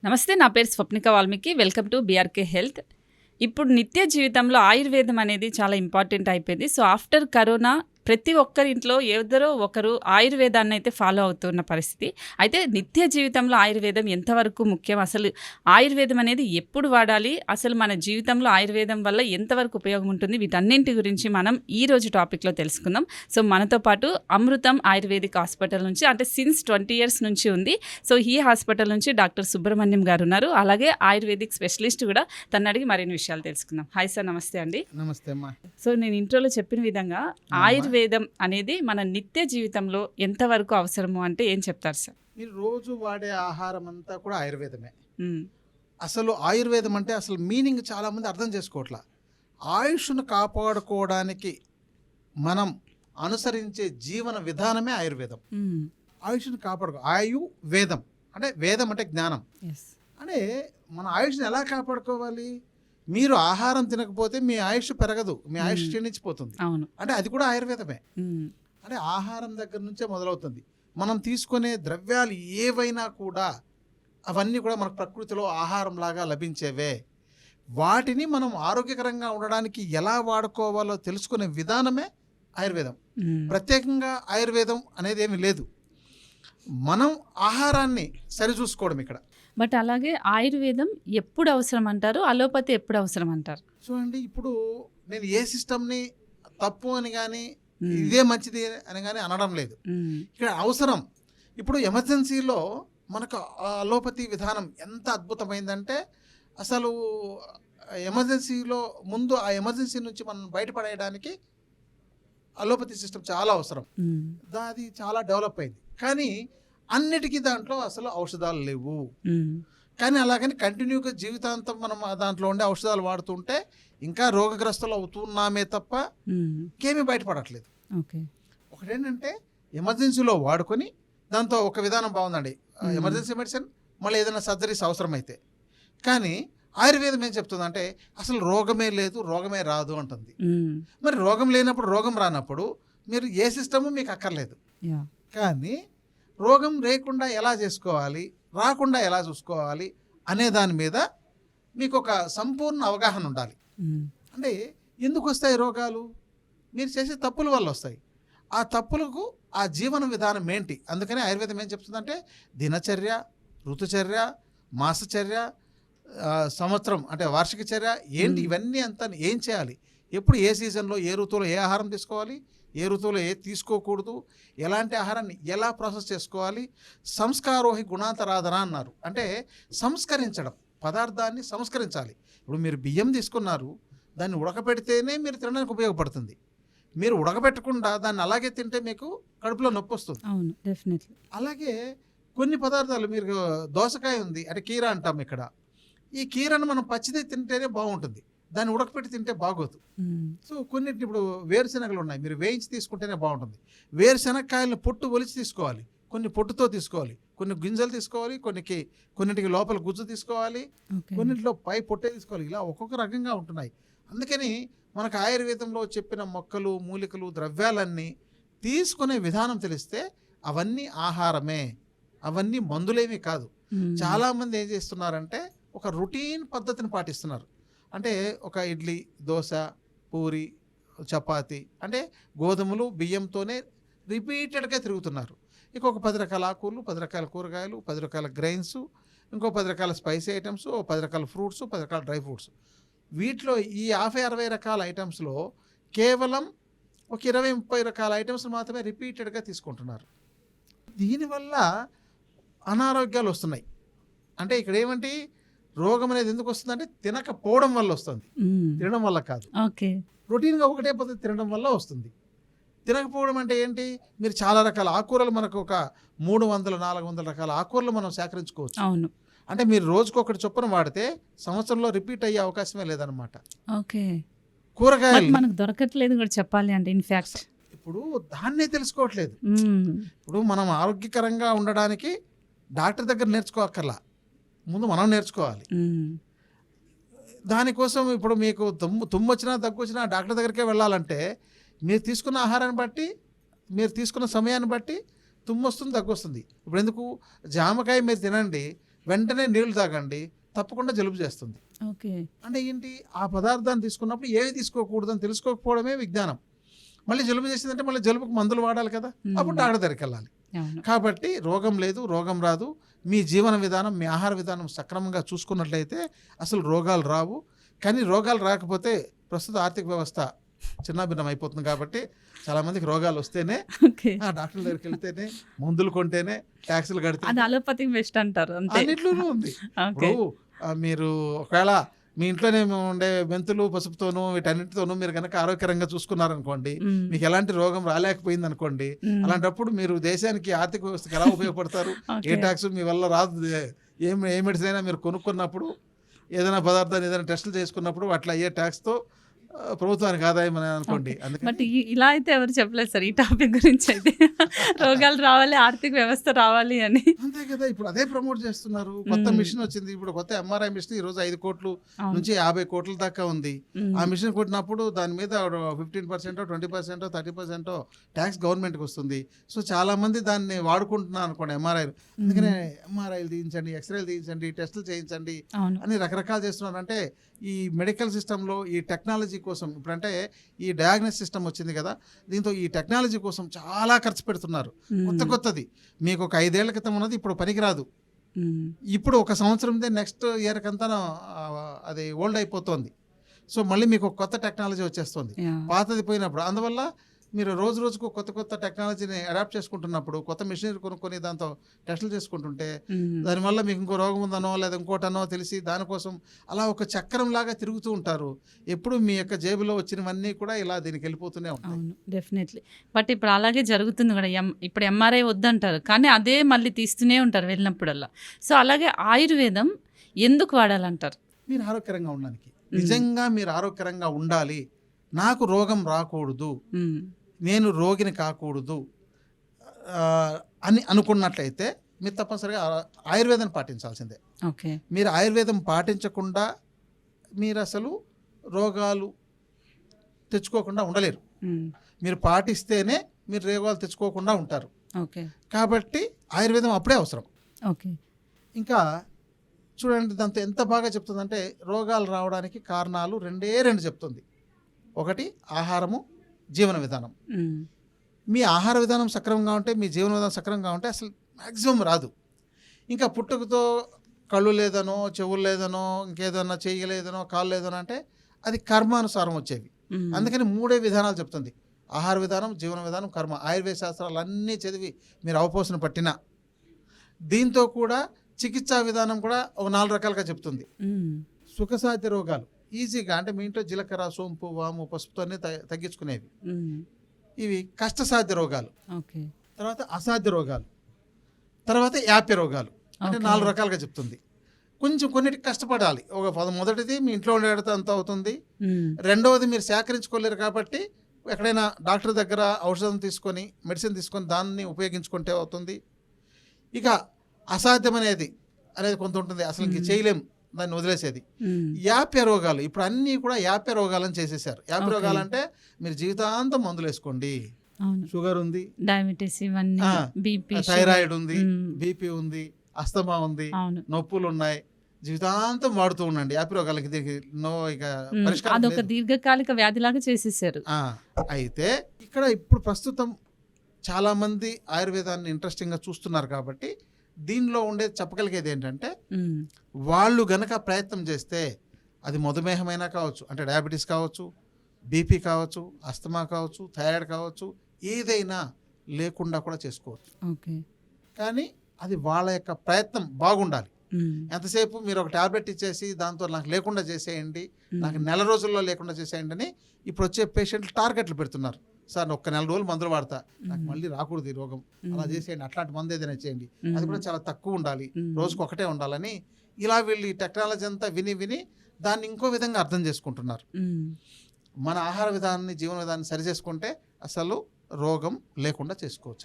నమస్తే, నా పేరు Swapnika Valmiki. Welcome to BRK health. ఇప్పుడు నిత్య జీవితంలో ఆయుర్వేదం అనేది చాలా ఇంపార్టెంట్ అయిపోయింది. సో ఆఫ్టర్ కరోనా ప్రతి ఒక్కరి ఇంట్లో ఎవరో ఒకరు ఆయుర్వేదాన్ని అయితే ఫాలో అవుతున్న పరిస్థితి. అయితే నిత్య జీవితంలో ఆయుర్వేదం ఎంతవరకు ముఖ్యం, అసలు ఆయుర్వేదం అనేది ఎప్పుడు వాడాలి, అసలు మన జీవితంలో ఆయుర్వేదం వల్ల ఎంతవరకు ఉపయోగం ఉంటుంది, వీటన్నింటి గురించి మనం ఈరోజు టాపిక్లో తెలుసుకుందాం. సో మనతో పాటు అమృతం ఆయుర్వేదిక్ హాస్పిటల్ నుంచి, అంటే సిన్స్ 20 years నుంచి ఉంది. సో ఈ హాస్పిటల్ నుంచి డాక్టర్ సుబ్రహ్మణ్యం గారు ఉన్నారు. అలాగే ఆయుర్వేదిక్ స్పెషలిస్ట్ కూడా. తను అడిగి మరిన్ని విషయాలు తెలుసుకుందాం. హాయ్ సార్, నమస్తే అండి. నమస్తే అమ్మా. సో నేను ఇంట్రోలో చెప్పిన విధంగా ఆయుర్వేదం అనేది మన నిత్య జీవితంలో ఎంతవరకు అవసరము అంటే ఏం చెప్తారు సార్? మీరు రోజు వాడే ఆహారం అంతా కూడా ఆయుర్వేదమే. మ్మ్. అసలు ఆయుర్వేదం అంటే అసలు మీనింగ్ చాలా మంది అర్థం చేసుకోవట్లా. ఆయుష్ను కాపాడుకోవడానికి మనం అనుసరించే జీవన విధానమే ఆయుర్వేదం. మ్మ్. ఆయుష్ను ఆయు వేదం అంటే వేదం అంటే జ్ఞానం. Yes. అంటే మన ఆయుష్ని ఎలా కాపాడుకోవాలి? మీరు ఆహారం తినకపోతే మీ ఆయుష్ పెరగదు, మీ ఆయుష్ క్షీణించిపోతుంది. అవును. అంటే అది కూడా ఆయుర్వేదమే. మ్మ్. అంటే ఆహారం దగ్గర నుంచే మొదలవుతుంది. మనం తీసుకునే ద్రవ్యాలు ఏవైనా కూడా అవన్నీ కూడా మనకు ప్రకృతిలో ఆహారంలాగా లభించేవే. వాటిని మనం ఆరోగ్యకరంగా ఉండడానికి ఎలా వాడుకోవాలో తెలుసుకునే విధానమే ఆయుర్వేదం. మ్మ్. ప్రత్యేకంగా ఆయుర్వేదం అనేది ఏమీ లేదు. మనం ఆహారాన్ని సరిచూసుకోవడం ఇక్కడ. బట్ అలాగే ఆయుర్వేదం ఎప్పుడు అవసరం అంటారు, అలోపతి ఎప్పుడు అవసరం అంటారు? చూడండి, ఇప్పుడు నేను ఏ సిస్టమ్ని తప్పు అని కానీ మ్మ్. ఇదే మంచిది అని కానీ అనడం లేదు. మ్మ్. ఇక్కడ అవసరం. ఇప్పుడు ఎమర్జెన్సీలో మనకు అలోపతి విధానం ఎంత అద్భుతమైందంటే, అసలు ఎమర్జెన్సీలో ముందు ఆ ఎమర్జెన్సీ నుంచి మనం బయటపడేయడానికి అలోపతి సిస్టమ్ చాలా అవసరం. మ్మ్. అది చాలా డెవలప్ అయింది. కానీ అన్నిటికీ దాంట్లో అసలు ఔషధాలు లేవు. మ్మ్. కానీ అలాగని కంటిన్యూగా జీవితాంతం మనం దాంట్లో ఉండే ఔషధాలు వాడుతుంటే ఇంకా రోగగ్రస్తులు అవుతున్నామే తప్ప మ్మ్. ఇంకేమీ బయటపడట్లేదు. ఓకే. ఒకటేంటంటే ఎమర్జెన్సీలో వాడుకొని దాంతో ఒక విధానం బాగుందండి, ఎమర్జెన్సీ మెడిసిన్, మళ్ళీ ఏదైనా సర్జరీస్ అవసరమైతే. కానీ ఆయుర్వేదం ఏం చెప్తుందంటే అసలు రోగమే లేదు, రోగమే రాదు అంటుంది. మ్మ్. మరి రోగం లేనప్పుడు, రోగం రానప్పుడు మీరు ఏ సిస్టము మీకు అక్కర్లేదు. యా. కానీ రోగం లేకుండా ఎలా చేసుకోవాలి, రాకుండా ఎలా చూసుకోవాలి అనే దాని మీద మీకు ఒక సంపూర్ణ అవగాహన ఉండాలి. మ్మ్. అంటే ఎందుకు వస్తాయి రోగాలు? మీరు చేసే తప్పుల వల్ల వస్తాయి. ఆ తప్పులకు ఆ జీవన విధానం ఏంటి? అందుకని ఆయుర్వేదం ఏం చెప్తుందంటే దినచర్య, ఋతుచర్య, మాసచర్య, సంవత్సరం అంటే వార్షిక చర్య ఏంటి, ఇవన్నీ అంతా ఏం చేయాలి, ఎప్పుడు ఏ సీజన్లో ఏ ఋతువులో ఏ ఆహారం తీసుకోవాలి, ఏ ఋతువులో ఏ తీసుకోకూడదు, ఎలాంటి ఆహారాన్ని ఎలా ప్రాసెస్ చేసుకోవాలి. సంస్కారోహి గుణాంతరాధన అన్నారు. అంటే సంస్కరించడం, పదార్థాన్ని సంస్కరించాలి. ఇప్పుడు మీరు బియ్యం తీసుకున్నారు, దాన్ని ఉడకబెడితేనే మీరు తినడానికి ఉపయోగపడుతుంది. మీరు ఉడకబెట్టకుండా దాన్ని అలాగే తింటే మీకు కడుపులో నొప్పి వస్తుంది. అవును, డెఫినెట్లీ. అలాగే కొన్ని పదార్థాలు, మీరు దోసకాయ ఉంది అంటే కీర అంటాం ఇక్కడ. ఈ కీరను మనం పచ్చిదే తింటేనే బాగుంటుంది, దాన్ని ఉడకపెట్టి తింటే బాగోదు. మ్మ్. సో కొన్నిటిని ఇప్పుడు వేరుశనగలు ఉన్నాయి, మీరు వేయించి తీసుకుంటేనే బాగుంటుంది. వేరుశనగకాయలను పొట్టు ఒలిచి తీసుకోవాలి, కొన్ని పొట్టుతో తీసుకోవాలి, కొన్ని గింజలు తీసుకోవాలి, కొన్నిటికి లోపల గుజ్జు తీసుకోవాలి, ఓకే. కొన్నింటిలో పై పొట్టే తీసుకోవాలి. ఇలా ఒక్కొక్క రకంగా ఉంటున్నాయి. అందుకని మనకు ఆయుర్వేదంలో చెప్పిన మొక్కలు, మూలికలు, ద్రవ్యాలన్నీ తీసుకునే విధానం తెలిస్తే అవన్నీ ఆహారమే, అవన్నీ మందులేమీ కాదు. మ్మ్. చాలామంది ఏం చేస్తున్నారంటే ఒక రొటీన్ పద్ధతిని పాటిస్తున్నారు. అంటే ఒక ఇడ్లీ, దోశ, పూరి, చపాతి అంటే గోధుమలు, బియ్యంతోనే రిపీటెడ్గా తిరుగుతున్నారు. ఇంకొక 10 రకాల ఆకుకూరలు, 10 రకాల కూరగాయలు, 10 రకాల గ్రైన్స్, ఇంకో 10 రకాల స్పైసీ ఐటమ్స్, 10 రకాల ఫ్రూట్స్, 10 రకాల డ్రై ఫ్రూట్స్. వీటిలో ఈ 50-60 రకాల ఐటమ్స్లో కేవలం ఒక 20-30 రకాల ఐటమ్స్ మాత్రమే రిపీటెడ్గా తీసుకుంటున్నారు. దీనివల్ల అనారోగ్యాలు వస్తున్నాయి. అంటే ఇక్కడ ఏమంటే రోగం అనేది ఎందుకు వస్తుందంటే తినకపోవడం వల్ల వస్తుంది, మ్మ్. తినడం వల్ల కాదు. ఓకే. రొటీన్గా ఒకటే పద్ధతి తినడం వల్ల వస్తుంది. తినకపోవడం అంటే ఏంటి? మీరు చాలా రకాల ఆకుకూరలు, మనకు ఒక 300-400 రకాల ఆకుకూరలు మనం సేకరించుకోవచ్చు. అవును. అంటే మీరు రోజుకొకటి చొప్పున వాడితే సంవత్సరంలో రిపీట్ అయ్యే అవకాశమే లేదనమాట. ఓకే. కూరగాయలు మనకు దొరకట్లేదు కూడా చెప్పాలి అంటే, ఇన్ఫ్యాక్ట్. ఇప్పుడు దాన్నే తెలుసుకోవట్లేదు. మ్మ్. ఇప్పుడు మనం ఆరోగ్యకరంగా ఉండడానికి డాక్టర్ దగ్గర నేర్చుకోక్కర్లా, ముందు మనం నేర్చుకోవాలి. మ్మ్. దానికోసం ఇప్పుడు మీకు తుమ్ము వచ్చినా, దగ్గు వచ్చినా డాక్టర్ దగ్గరికే వెళ్ళాలంటే మీరు తీసుకున్న ఆహారాన్ని బట్టి, మీరు తీసుకున్న సమయాన్ని బట్టి తుమ్ము వస్తుంది, దగ్గు వస్తుంది. ఇప్పుడు ఎందుకు జామకాయ మీరు తినండి, వెంటనే నీళ్లు తాగండి, తప్పకుండా జలుబు చేస్తుంది. ఓకే. అంటే ఏంటి, ఆ పదార్థాన్ని తీసుకున్నప్పుడు ఏవి తీసుకోకూడదని తెలుసుకోకపోవడమే విజ్ఞానం. మళ్ళీ జలుబు చేసిందంటే మళ్ళీ జలుబుకు మందులు వాడాలి కదా, అప్పుడు డాక్టర్ దగ్గరికి వెళ్ళాలి. అవును. కాబట్టి రోగం లేదు, రోగం రాదు. మీ జీవన విధానం, మీ ఆహార విధానం సక్రమంగా చూసుకున్నట్లయితే అసలు రోగాలు రావు. కానీ రోగాలు రాకపోతే ప్రస్తుత ఆర్థిక వ్యవస్థ చిన్నాభిన్నం అయిపోతుంది. కాబట్టి చాలామందికి రోగాలు వస్తేనే ఓకే. డాక్టర్ దగ్గరికి వెళ్తేనే, మందులు కొంటేనే, ట్యాక్సులు కడితే, అది అలోపతిక్ బెస్ట్ అంటారు అంతే. అన్నిట్లోనూ ఉంది. ఓకే. ఇప్పుడు మీరు ఒకవేళ మీ ఇంట్లోనే ఉండే మెంతులు, పసుపుతోనూ వీటన్నిటితోనూ మీరు కనుక ఆరోగ్యకరంగా చూసుకున్నారనుకోండి, మ్మ్. మీకు ఎలాంటి రోగం రాలేకపోయింది అనుకోండి, మ్మ్. అలాంటప్పుడు మీరు దేశానికి ఆర్థిక వ్యవస్థకి ఎలా ఉపయోగపడతారు? ఏ ఓకే. ట్యాక్స్ మీ వల్ల రాదు. ఏ మెడిసిన్ అయినా మీరు కొనుక్కున్నప్పుడు, ఏదైనా పదార్థాన్ని ఏదైనా టెస్టులు చేసుకున్నప్పుడు అట్లా అయ్యే ట్యాక్స్తో ప్రభుత్వానికి ఆదాయం అని అనుకోండి. బట్ అందుకని ఇలా అయితే ఎవరు చెప్పలేదు సార్ ఈ టాపిక్ గురించి అయితే. రోగాలు రావాలి, ఆర్థిక వ్యవస్థ రావాలి అని. అంతే కదా, ఇప్పుడు అదే ప్రమోట్ చేస్తున్నారు. కొత్త మ్మ్. మిషన్ వచ్చింది. ఇప్పుడు కొత్త ఎంఆర్ఐ మిషన్ ఈరోజు 5 కోట్లు అవును. నుంచి 50 కోట్ల దాకా ఉంది. మ్మ్. ఆ మిషన్ కొట్టినప్పుడు దాని మీద 15%, 20%, 30% ట్యాక్స్ గవర్నమెంట్కి వస్తుంది. సో చాలా మంది దాన్ని వాడుకుంటున్నారు అనుకోండి ఎంఆర్ఐలు. అందుకనే ఎంఆర్ఐలు తీయించండి, ఎక్స్రేలు తీయించండి, టెస్టులు చేయించండి అవును. అని రకరకాలు చేస్తున్నారు. అంటే ఈ మెడికల్ సిస్టంలో ఈ టెక్నాలజీ కోసం, ఇప్పుడంటే ఈ డయాగ్నోస్ సిస్టమ్ వచ్చింది కదా, దీంతో ఈ టెక్నాలజీ కోసం చాలా ఖర్చు పెడుతున్నారు. కొత్తది మీకు ఒక 5 ఏళ్ల క్రితం ఉన్నది ఇప్పుడు పనికిరాదు. మ్మ్. ఇప్పుడు ఒక సంవత్సరందే నెక్స్ట్ ఇయర్ కంతా అది ఓల్డ్ అయిపోతుంది. సో మళ్ళీ మీకు ఒక కొత్త టెక్నాలజీ వచ్చేస్తుంది, యా. పాతది పోయినప్పుడు. అందువల్ల మీరు రోజు రోజుకు కొత్త టెక్నాలజీని అడాప్ట్ చేసుకుంటున్నప్పుడు, కొత్త మిషనరీ కొనుక్కొని దాంతో టెస్టులు చేసుకుంటుంటే, మ్మ్. దానివల్ల మీకు ఇంకో రోగం ఉందనో లేదా ఇంకోటనో తెలిసి దానికోసం అలా ఒక చక్రం లాగా తిరుగుతూ ఉంటారు. ఎప్పుడు మీ యొక్క జేబులో వచ్చినవన్నీ కూడా ఇలా దీనికి వెళ్ళిపోతూనే ఉంటాయి. అవును, డెఫినెట్లీ. బట్ ఇప్పుడు అలాగే జరుగుతుంది కూడా. ఇప్పుడు ఎంఆర్ఐ వద్దంటారు, కానీ అదే మళ్ళీ తీస్తూనే ఉంటారు వెళ్ళినప్పుడల్లా. సో అలాగే ఆయుర్వేదం ఎందుకు వాడాలంటారు? మీరు ఆరోగ్యకరంగా ఉండడానికి, నిజంగా మీరు ఆరోగ్యకరంగా ఉండాలి, నాకు రోగం రాకూడదు, మ్మ్. నేను రోగిని కాకూడదు అని అనుకున్నట్లయితే మీరు తప్పనిసరిగా ఆయుర్వేదాన్ని పాటించాల్సిందే. ఓకే. మీరు ఆయుర్వేదం పాటించకుండా మీరు అసలు రోగాలు తెచ్చుకోకుండా ఉండలేరు. మ్మ్. మీరు పాటిస్తేనే మీరు రోగాలు తెచ్చుకోకుండా ఉంటారు. ఓకే. కాబట్టి ఆయుర్వేదం అప్పుడే అవసరం. ఓకే. ఇంకా చూడండి, దాంతో ఎంత బాగా చెప్తుందంటే రోగాలు రావడానికి కారణాలు 2 చెప్తుంది. ఒకటి ఆహారము, జీవన విధానం. మ్మ్. మీ ఆహార విధానం సక్రమంగా ఉంటే, మీ జీవన విధానం సక్రమంగా ఉంటే అసలు మ్యాక్సిమం రాదు. ఇంకా పుట్టుకతో కళ్ళు లేదనో, చెవులు లేదనో, ఇంకేదన్నా చేయలేదనో, కాళ్ళు లేదనో అంటే అది కర్మానుసారం వచ్చేవి. మ్మ్. అందుకని 3 విధానాలు చెప్తుంది: ఆహార విధానం, జీవన విధానం, కర్మ. ఆయుర్వేద శాస్త్రాలు అన్నీ చదివి మీరు అవపోసన పట్టినా, దీంతో కూడా చికిత్సా విధానం కూడా ఒక 4 రకాలుగా చెప్తుంది. మ్మ్. సుఖసాధ్య రోగాలు ఈజీగా, అంటే మీ ఇంట్లో జీలకర్ర, సోంపు, వాము, పసుపుతోనే తగ్గించుకునేవి. మ్మ్. ఇవి కష్టసాధ్య రోగాలు. ఓకే. తర్వాత అసాధ్య రోగాలు, తర్వాత యాప్య రోగాలు. అంటే ఓకే. 4 రకాలుగా చెప్తుంది. కొంచెం కొన్నిటికి కష్టపడాలి. మొదటిది మీ ఇంట్లో ఉండేటంత అంత అవుతుంది. మ్మ్. రెండవది మీరు సేకరించుకోలేరు కాబట్టి ఎక్కడైనా డాక్టర్ దగ్గర ఔషధం తీసుకొని, మెడిసిన్ తీసుకొని దాన్ని ఉపయోగించుకుంటే అవుతుంది. ఇక అసాధ్యం అనేది కొంత ఉంటుంది, అసలు ఇంక చేయలేం, దాన్ని వదిలేసేది. మ్మ్. యాప్య రోగాలు, ఇప్పుడు అన్నీ కూడా యాప్య రోగాలని చేసేసారు. యాప్య ఓకే. రోగాలు అంటే మీరు జీవితాంతం మందులు వేసుకోండి. అవును. షుగర్ ఉంది, డయాబెటీస్, ఇవన్నీ, ఆ, బీపీ, థైరాయిడ్ ఉంది, మ్మ్. బీపీ ఉంది, అస్తమా ఉంది, అవును. నొప్పులు ఉన్నాయి, జీవితాంతం వాడుతూ ఉండండి. యాప్య రోగాలకి దీనికి ఇక మ్మ్. పరిష్కారం అదొక లేదు. దీర్ఘకాలిక వ్యాధిలాగా చేసేసారు. అయితే ఇక్కడ ఇప్పుడు ప్రస్తుతం చాలామంది ఆయుర్వేదాన్ని ఇంట్రెస్టింగ్గా చూస్తున్నారు. కాబట్టి దీనిలో ఉండేది చెప్పగలిగేది ఏంటంటే, మ్మ్. వాళ్ళు గనక ప్రయత్నం చేస్తే అది మధుమేహమైనా కావచ్చు, అంటే డయాబెటీస్ కావచ్చు, బీపీ కావచ్చు, అస్తమా కావచ్చు, థైరాయిడ్ కావచ్చు, ఏదైనా లేకుండా కూడా చేసుకోవచ్చు. ఓకే. కానీ అది వాళ్ళ యొక్క ప్రయత్నం బాగుండాలి. మ్మ్. ఎంతసేపు మీరు ఒక టాబ్లెట్ ఇచ్చేసి దాంతో నాకు లేకుండా చేసేయండి, నాకు నెల రోజుల్లో లేకుండా చేసేయండి అని ఇప్పుడు వచ్చే పేషెంట్లు టార్గెట్లు పెడుతున్నారు. సార్ ఒక్క 4 రోజులు మందులు వాడతా, నాకు మళ్ళీ రాకూడదు ఈ రోగం, అలా చేసేయండి, అట్లాంటి మందు ఏదైనా చేయండి, అది కూడా చాలా తక్కువ ఉండాలి, రోజుకు ఒకటే ఉండాలని, ఇలా వీళ్ళు ఈ టెక్నాలజీ అంతా విని దాన్ని ఇంకో విధంగా అర్థం చేసుకుంటున్నారు. మన ఆహార విధానాన్ని, జీవన విధానాన్ని సరి చేసుకుంటే అసలు రోగం లేకుండా చేసుకోవచ్చు.